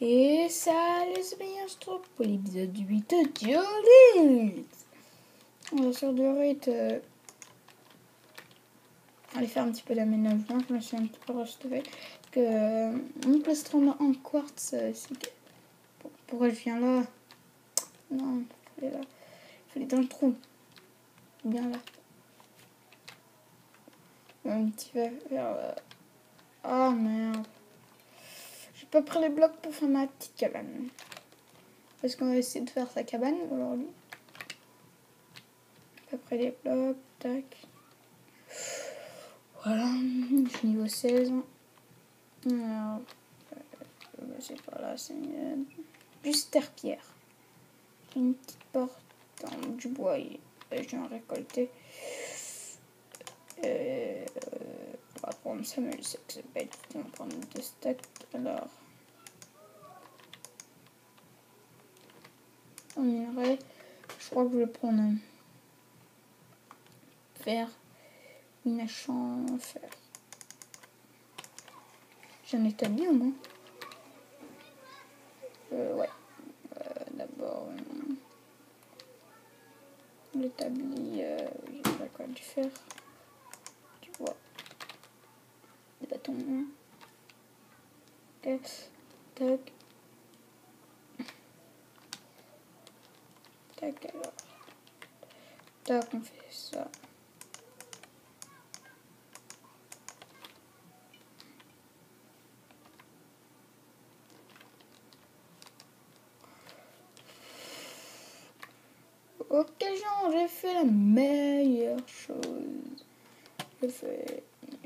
Et ça, les amis, on se retrouve pour l'épisode 8 de Diorit. On va sur Diorit. Aller faire un petit peu d'aménagement. Je me suis un petit peu restauré. Que mon plastron en quartz, c'est que... Pourquoi je viens là? Non, il fallait là. Il fallait dans le trou. Bien là. Un petit peu vers là. Ah merde. J'ai pas pris les blocs pour faire ma petite cabane. Parce qu'on va essayer de faire sa cabane aujourd'hui. Après les blocs, tac. Voilà, je suis niveau 16. Alors, c'est pas là, c'est plus terre-pierre. Une petite porte dans du bois, et je viens en récolter. On va prendre ça, mais je sais que c'est bête. On va prendre 2 stacks. Alors, en minerai, je crois que je vais prendre un fer, une hache en fer. J'en établis au moins. Ouais. D'abord, l'établi, j'ai pas quoi du fer. Tu vois. Des bâtons. Tac. Tac. Tac alors. Tac, on fait ça. Occasion, j'ai fait la meilleure chose. Je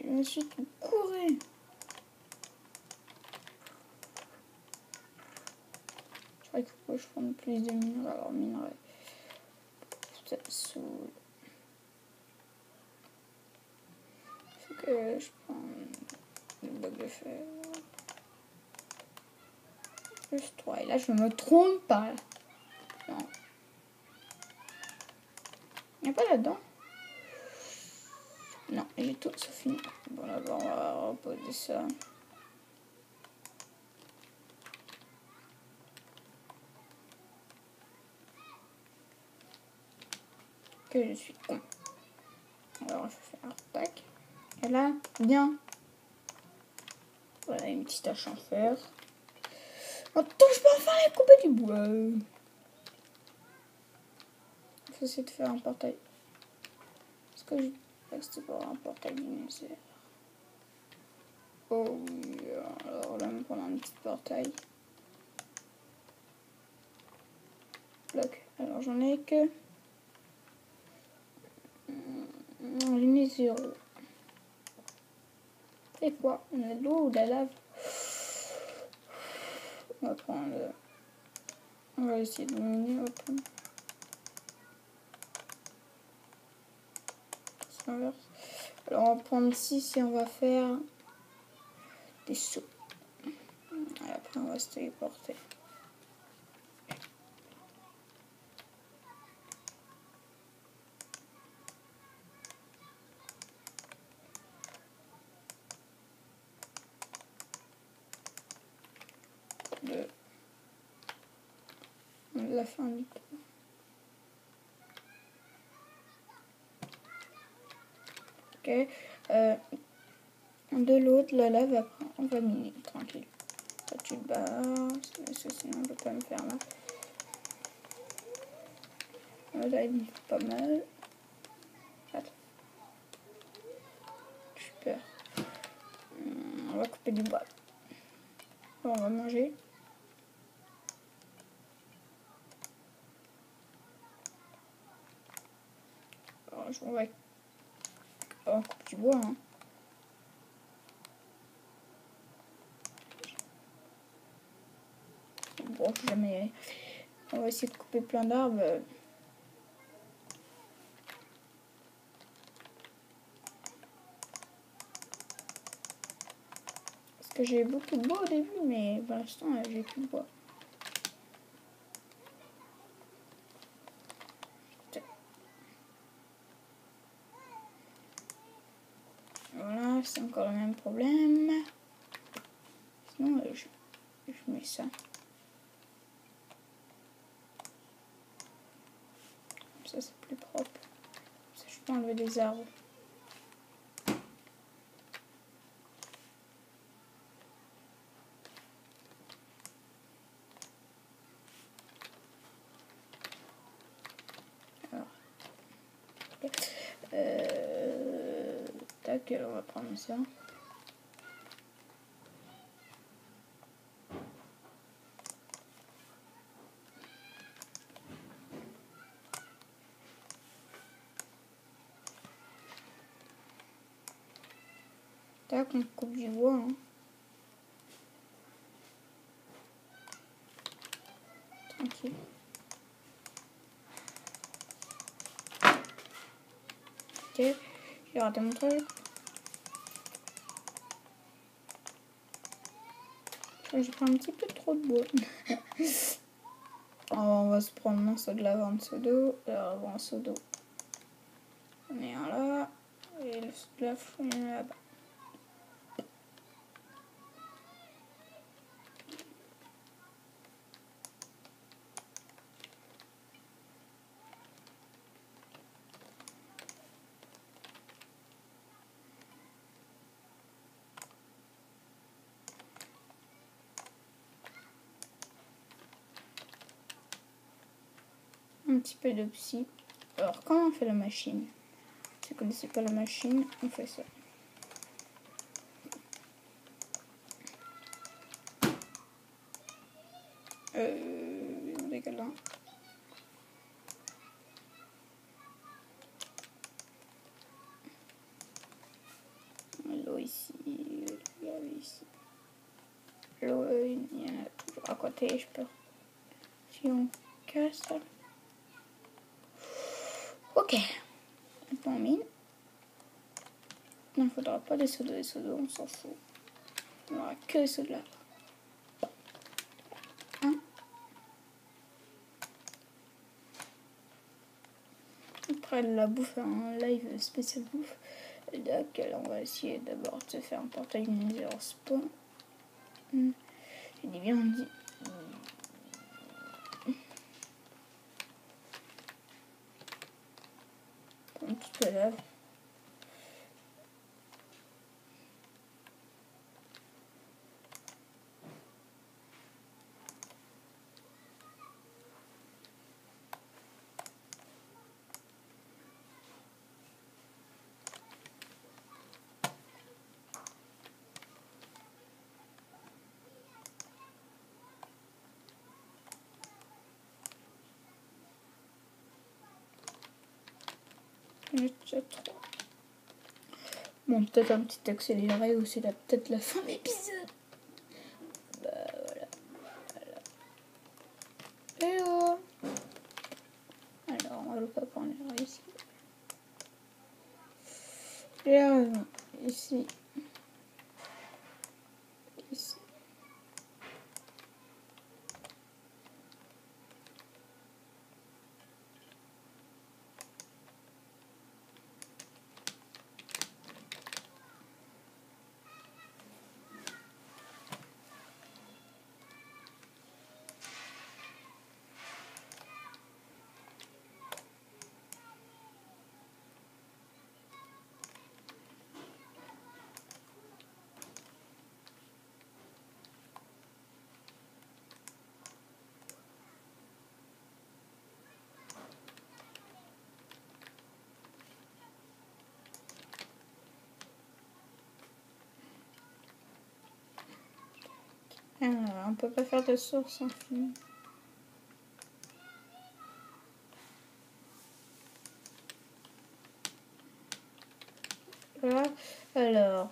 me suis tout couru. Je crois qu'il faut que je prenne plus de minerais. Alors, minerais. Ça me saoule. Il faut que je prenne le bloc de fer. Plus 3. Et là, je me trompe pas. Non. Il n'y a pas là-dedans? Non, j'ai tout sauf une. Bon, là-bas, on va reposer ça. Que je suis con. Alors, je vais faire tac. Et là, bien. Voilà, une petite hache en fer. Attends, je peux enfin aller couper du bois. Il faut essayer de faire un portail. Est-ce que je vais rester pour un portail dinosaure? Oh oui, alors là, on va prendre un petit portail. Bloc. Alors, j'en ai que... J'en ai 0. C'est quoi? On a de l'eau ou de la lave? On va prendre... On va essayer de miner. Alors, on va prendre 6 et on va faire des sauts. Et après, on va se téléporter. La fin du temps. Ok. De l'autre, la lave, après, on va miner tranquille. Là, tu te barres, parce que sinon, on peut pas me faire mal. Là, il me fait pas mal. Attends. Super. On va couper du bois. Bon, on va manger. Alors, on va couper du bois. Hein. Bon, jamais. On va essayer de couper plein d'arbres. Parce que j'ai beaucoup de bois au début, mais pour l'instant, j'ai plus de bois. Voilà, c'est encore le même problème. Sinon, je mets ça. Comme ça, c'est plus propre. Comme ça, je peux enlever des arbres. Alors, tac, on va prendre ça. Tac, on coupe du bois. Hein. Tranquille. Ok, j'ai raté mon truc. J'ai pris un petit peu trop de bois. On va se prendre un seau de lave, un seau d'eau. Alors, un seau d'eau. On est un là. Et le seau de lave, on est là-bas. Un petit peu de psy. Alors, comment on fait la machine? Si vous ne connaissez pas la machine, on fait ça. On décale là. L'eau ici, ici. L'eau, il y en a toujours à côté, je peux. Si on casse ça. Ok. Maintenant on mine. Il ne faudra pas des seaux d'eau, on s'en fout. On n'aura que des seaux de lave. Hein? Après la bouffe, un live spécial bouffe. Donc là, on va essayer d'abord de se faire un portail Nether spawn. J'ai dit bien dit. Un petit peu de lave. Bon, peut-être un petit accéléré ou c'est peut-être la fin de l'épisode. Bah voilà. Hello. Alors, on va le pas prendre ici. Là, ici. Ici. Alors, on peut pas faire de source infinie. Voilà. Alors.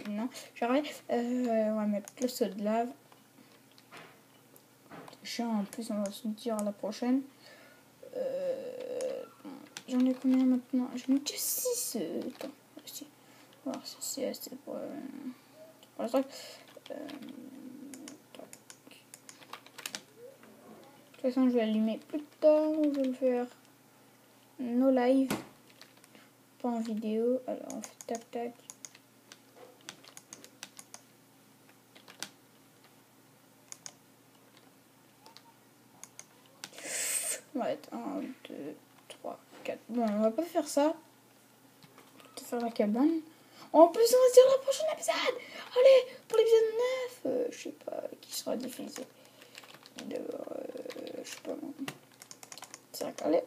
Non, j'arrête. On va mettre le seau de lave. Chiant, en plus, on va se dire à la prochaine. J'en ai combien maintenant? J'en ai déjà 6. Attends, ici. On va voir si c'est assez pour le truc. De toute façon, je vais allumer plus tard. Je vais le faire nos lives. Pas en vidéo. Alors, on fait tac tac. On va être 1, 2, 3, 4. Bon, on va pas faire ça. On va faire la cabane. En plus, on va se dire le prochain épisode. Allez, pour l'épisode 9, je sais pas qui sera diffusé. Je sais pas. 5, allez.